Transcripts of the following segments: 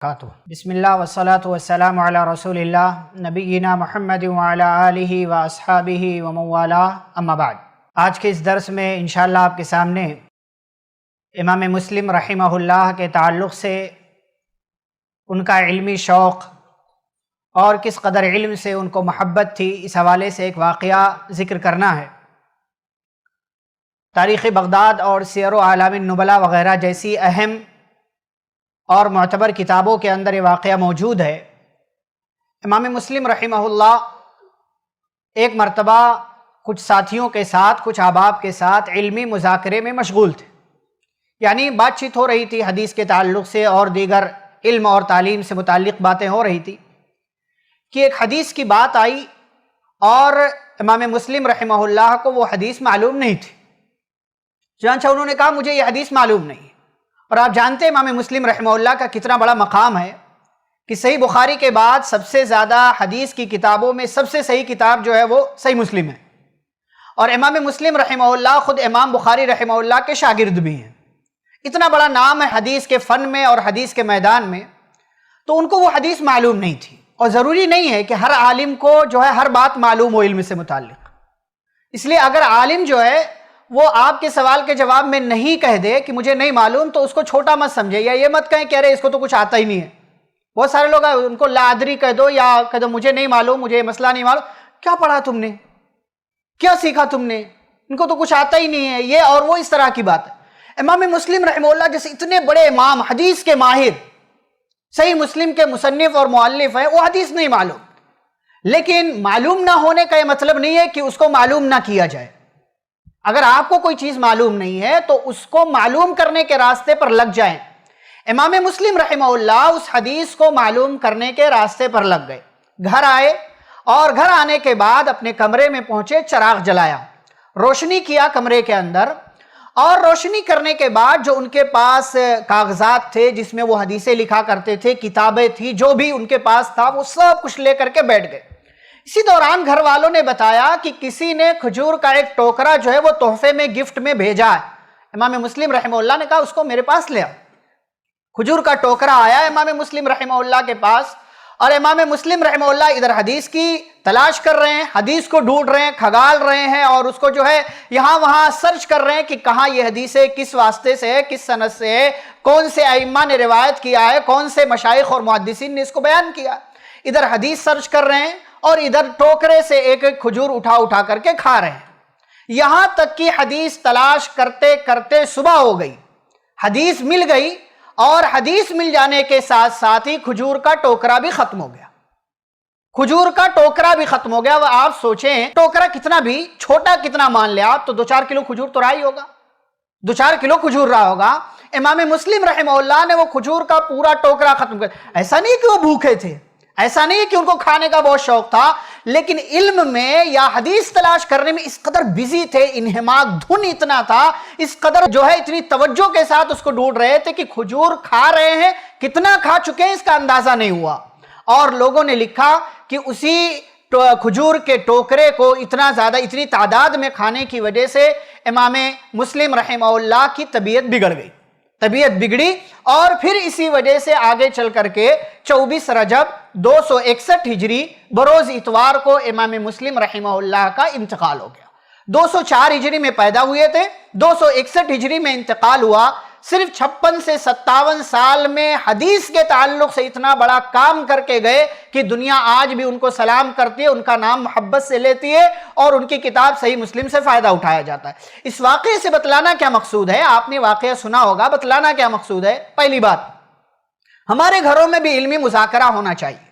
بسم اللہ والصلاة والسلام علی رسول اللہ نبینا محمد وعلی آلہ واصحابہ ومن والاه اما بعد۔ آج کے اس درس میں انشاءاللہ آپ کے سامنے امام مسلم رحمہ اللہ کے تعلق سے ان کا علمی شوق اور کس قدر علم سے ان کو محبت تھی، اس حوالے سے ایک واقعہ ذکر کرنا ہے۔ تاریخ بغداد اور سیر و اعلام النبلاء وغیرہ جیسی اہم اور معتبر کتابوں کے اندر یہ واقعہ موجود ہے۔ امام مسلم رحمہ اللہ ایک مرتبہ کچھ ساتھیوں کے ساتھ، کچھ احباب کے ساتھ علمی مذاکرے میں مشغول تھے، یعنی بات چیت ہو رہی تھی حدیث کے تعلق سے اور دیگر علم اور تعلیم سے متعلق باتیں ہو رہی تھی کہ ایک حدیث کی بات آئی اور امام مسلم رحمہ اللہ کو وہ حدیث معلوم نہیں تھی۔ چنانچہ انہوں نے کہا مجھے یہ حدیث معلوم نہیں ہے، اور آپ جانتے ہیں امام مسلم رحمہ اللہ کا کتنا بڑا مقام ہے کہ صحیح بخاری کے بعد سب سے زیادہ حدیث کی کتابوں میں سب سے صحیح کتاب جو ہے وہ صحیح مسلم ہے، اور امام مسلم رحمہ اللہ خود امام بخاری رحمہ اللہ کے شاگرد بھی ہیں۔ اتنا بڑا نام ہے حدیث کے فن میں اور حدیث کے میدان میں، تو ان کو وہ حدیث معلوم نہیں تھی، اور ضروری نہیں ہے کہ ہر عالم کو جو ہے ہر بات معلوم ہو علم سے متعلق۔ اس لیے اگر عالم جو ہے وہ آپ کے سوال کے جواب میں نہیں کہہ دے کہ مجھے نہیں معلوم، تو اس کو چھوٹا مت سمجھے، یا یہ مت کہیں کہ ارے اس کو تو کچھ آتا ہی نہیں ہے۔ بہت سارے لوگ ان کو لا ادری کہہ دو یا کہہ دو مجھے نہیں معلوم، مجھے یہ مسئلہ نہیں معلوم۔ کیا پڑھا تم نے؟ کیا سیکھا تم نے؟ ان کو تو کچھ آتا ہی نہیں ہے، یہ اور وہ اس طرح کی بات ہے۔ امام مسلم رحمہ اللہ جیسے اتنے بڑے امام، حدیث کے ماہر، صحیح مسلم کے مصنف اور مؤلف ہیں، وہ حدیث نہیں معلوم۔ لیکن معلوم نہ ہونے کا یہ مطلب نہیں ہے کہ اس کو معلوم نہ کیا جائے۔ اگر آپ کو کوئی چیز معلوم نہیں ہے تو اس کو معلوم کرنے کے راستے پر لگ جائیں۔ امام مسلم رحمہ اللہ اس حدیث کو معلوم کرنے کے راستے پر لگ گئے، گھر آئے اور گھر آنے کے بعد اپنے کمرے میں پہنچے، چراغ جلایا، روشنی کیا کمرے کے اندر، اور روشنی کرنے کے بعد جو ان کے پاس کاغذات تھے جس میں وہ حدیثیں لکھا کرتے تھے، کتابیں تھی، جو بھی ان کے پاس تھا وہ سب کچھ لے کر کے بیٹھ گئے۔ اسی دوران گھر والوں نے بتایا کہ کسی نے کھجور کا ایک ٹوکرا جو ہے وہ تحفے میں گفٹ میں بھیجا ہے۔ امام مسلم رحمہ اللہ نے کہا اس کو میرے پاس لے آؤ۔ کھجور کا ٹوکرا آیا امام مسلم رحمہ اللہ کے پاس، اور امام مسلم رحمہ اللہ ادھر حدیث کی تلاش کر رہے ہیں، حدیث کو ڈھونڈ رہے ہیں، کھگال رہے ہیں، اور اس کو جو ہے یہاں وہاں سرچ کر رہے ہیں کہ کہاں یہ حدیث ہے، کس واسطے سے ہے، کس سند سے ہے، کون سے ائمہ نے روایت کیا ہے، کون سے مشائخ اور محدثین نے اس کو بیان کیا۔ ادھر حدیث سرچ کر رہے ہیں اور ادھر ٹوکرے سے ایک ایک کھجور اٹھا کر کے کھا رہے ہیں، یہاں تک کہ حدیث تلاش کرتے کرتے صبح ہو گئی، حدیث مل گئی، اور حدیث مل جانے کے ساتھ ساتھ ہی کھجور کا ٹوکرا بھی ختم ہو گیا۔ کھجور کا ٹوکرا بھی ختم ہو گیا۔ وہ آپ سوچیں ٹوکرا کتنا بھی چھوٹا کتنا مان لے آپ، تو 2-4 کلو کھجور تو رہا ہی ہوگا، 2-4 کلو کھجور رہا ہوگا۔ امام مسلم رحمہ اللہ نے وہ کھجور کا پورا ٹوکرا ختم کر، ایسا نہیں کہ وہ بھوکے تھے، ایسا نہیں کہ ان کو کھانے کا بہت شوق تھا، لیکن علم میں یا حدیث تلاش کرنے میں اس قدر بزی تھے، انہماک دھن اتنا تھا، اس قدر جو ہے اتنی توجہ کے ساتھ اس کو ڈھونڈ رہے تھے کہ کھجور کھا رہے ہیں، کتنا کھا چکے ہیں اس کا اندازہ نہیں ہوا۔ اور لوگوں نے لکھا کہ اسی کھجور کے ٹوکرے کو اتنا زیادہ، اتنی تعداد میں کھانے کی وجہ سے امام مسلم رحمہ اللہ کی طبیعت بگڑ گئی، طبیعت بگڑی، اور پھر اسی وجہ سے آگے چل کر کے 24 رجب 261 ہجری بروز اتوار کو امام مسلم رحمہ اللہ کا انتقال ہو گیا۔ 204 ہجری میں پیدا ہوئے تھے، 261 ہجری میں انتقال ہوا۔ صرف 56 سے 57 سال میں حدیث کے تعلق سے اتنا بڑا کام کر کے گئے کہ دنیا آج بھی ان کو سلام کرتی ہے، ان کا نام محبت سے لیتی ہے، اور ان کی کتاب صحیح مسلم سے فائدہ اٹھایا جاتا ہے۔ اس واقعے سے بتلانا کیا مقصود ہے؟ آپ نے واقعہ سنا ہوگا، بتلانا کیا مقصود ہے؟ پہلی بات، ہمارے گھروں میں بھی علمی مذاکرہ ہونا چاہیے۔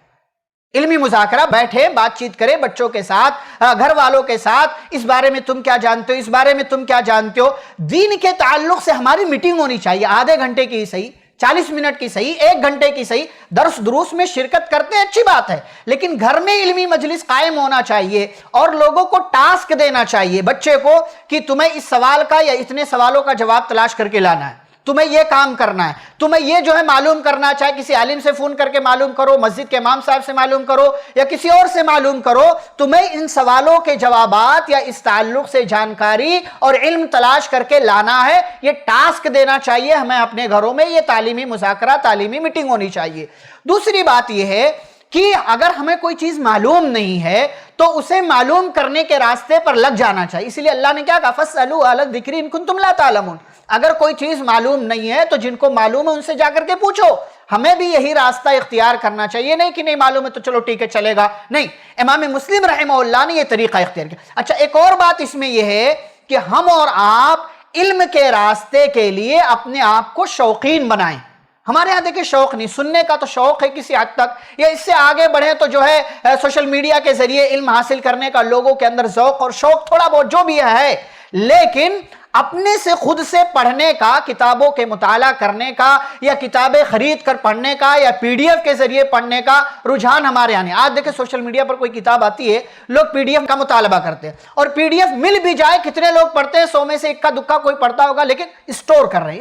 علمی مذاکرہ، بیٹھے بات چیت کرے بچوں کے ساتھ، گھر والوں کے ساتھ، اس بارے میں تم کیا جانتے ہو، اس بارے میں تم کیا جانتے ہو۔ دین کے تعلق سے ہماری میٹنگ ہونی چاہیے، آدھے گھنٹے کی صحیح، 40 منٹ کی صحیح، 1 گھنٹے کی صحیح، درس دروس میں شرکت کرتے ہیں، اچھی بات ہے، لیکن گھر میں علمی مجلس قائم ہونا چاہیے، اور لوگوں کو ٹاسک دینا چاہیے بچے کو کہ تمہیں اس سوال کا یا اتنے سوالوں کا جواب تلاش کر کے لانا ہے۔ تمہیں یہ کام کرنا ہے، تمہیں یہ جو ہے معلوم کرنا، چاہے کسی عالم سے فون کر کے معلوم کرو، مسجد کے امام صاحب سے معلوم کرو یا کسی اور سے معلوم کرو، تمہیں ان سوالوں کے جوابات یا اس تعلق سے جانکاری اور علم تلاش کر کے لانا ہے۔ یہ ٹاسک دینا چاہیے ہمیں اپنے گھروں میں، یہ تعلیمی مذاکرہ، تعلیمی میٹنگ ہونی چاہیے۔ دوسری بات یہ ہے کہ اگر ہمیں کوئی چیز معلوم نہیں ہے تو اسے معلوم کرنے کے راستے پر لگ جانا چاہیے۔ اسی لیے اللہ نے کیا کہا، فَاسْأَلُوا أَهْلَ الذِّكْرِ إِن كُنتُمْ لَا تَعْلَمُونَ۔ اگر کوئی چیز معلوم نہیں ہے تو جن کو معلوم ہے ان سے جا کر کے پوچھو۔ ہمیں بھی یہی راستہ اختیار کرنا چاہیے، نہیں کہ نہیں معلوم ہے تو چلو ٹھیک ہے چلے گا، نہیں۔ امام مسلم رحمہ اللہ نے یہ طریقہ اختیار کیا۔ اچھا، ایک اور بات اس میں یہ ہے کہ ہم اور آپ علم کے راستے کے لیے اپنے آپ کو شوقین بنائیں۔ ہمارے ہاں دیکھیں شوق نہیں، سننے کا تو شوق ہے کسی حد تک، یا اس سے آگے بڑھیں تو جو ہے سوشل میڈیا کے ذریعے علم حاصل کرنے کا لوگوں کے اندر ذوق اور شوق تھوڑا بہت جو بھی ہے، لیکن اپنے سے خود سے پڑھنے کا، کتابوں کے مطالعہ کرنے کا یا کتابیں خرید کر پڑھنے کا یا پی ڈی ایف کے ذریعے پڑھنے کا رجحان ہمارے یہاں نہیں۔ آج دیکھیں سوشل میڈیا پر کوئی کتاب آتی ہے، لوگ پی ڈی ایف کا مطالبہ کرتے ہیں، اور پی ڈی ایف مل بھی جائے کتنے لوگ پڑھتے ہیں، 100 میں سے اکا دکا کوئی پڑھتا ہوگا، لیکن اسٹور کر رہے ہیں۔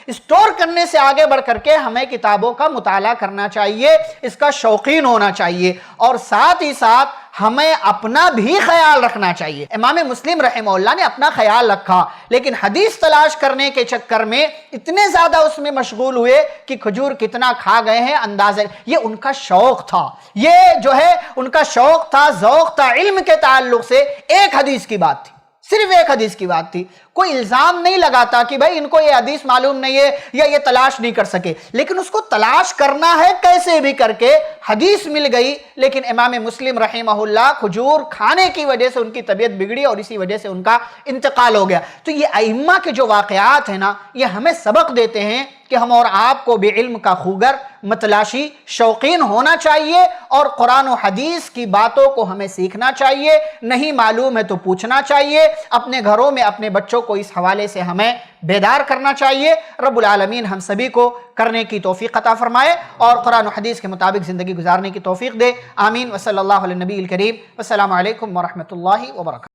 اسٹور کرنے سے آگے بڑھ کر کے ہمیں کتابوں کا مطالعہ کرنا چاہیے، اس کا شوقین ہونا چاہیے، اور ساتھ ہی ساتھ ہمیں اپنا بھی خیال رکھنا چاہیے۔ امام مسلم رحمہ اللہ نے اپنا خیال رکھا، لیکن حدیث تلاش کرنے کے چکر میں اتنے زیادہ اس میں مشغول ہوئے کہ کھجور کتنا کھا گئے ہیں اندازہ۔ یہ ان کا شوق تھا، یہ جو ہے ان کا شوق تھا، ذوق تھا۔ علم کے تعلق سے ایک حدیث کی بات تھی، صرف ایک حدیث کی بات تھی۔ کوئی الزام نہیں لگاتا کہ بھائی ان کو یہ حدیث معلوم نہیں ہے یا یہ تلاش نہیں کر سکے، لیکن اس کو تلاش کرنا ہے کیسے بھی کر کے۔ حدیث مل گئی، لیکن امام مسلم رحمہ اللہ کھجور کھانے کی وجہ سے ان کی طبیعت بگڑی اور اسی وجہ سے ان کا انتقال ہو گیا۔ تو یہ ائمہ کے جو واقعات ہیں نا، یہ ہمیں سبق دیتے ہیں کہ ہم اور آپ کو بھی علم کا خوگر، متلاشی، شوقین ہونا چاہیے، اور قرآن و حدیث کی باتوں کو ہمیں سیکھنا چاہیے۔ نہیں معلوم ہے تو پوچھنا چاہیے۔ اپنے گھروں میں اپنے بچوں کو اس حوالے سے ہمیں بیدار کرنا چاہیے۔ رب العالمین ہم سبھی کو کرنے کی توفیق عطا فرمائے اور قرآن و حدیث کے مطابق زندگی گزارنے کی توفیق دے۔ آمین۔ وصلی اللہ علی النبی الکریم۔ والسلام علیکم ورحمۃ اللہ وبرکاتہ۔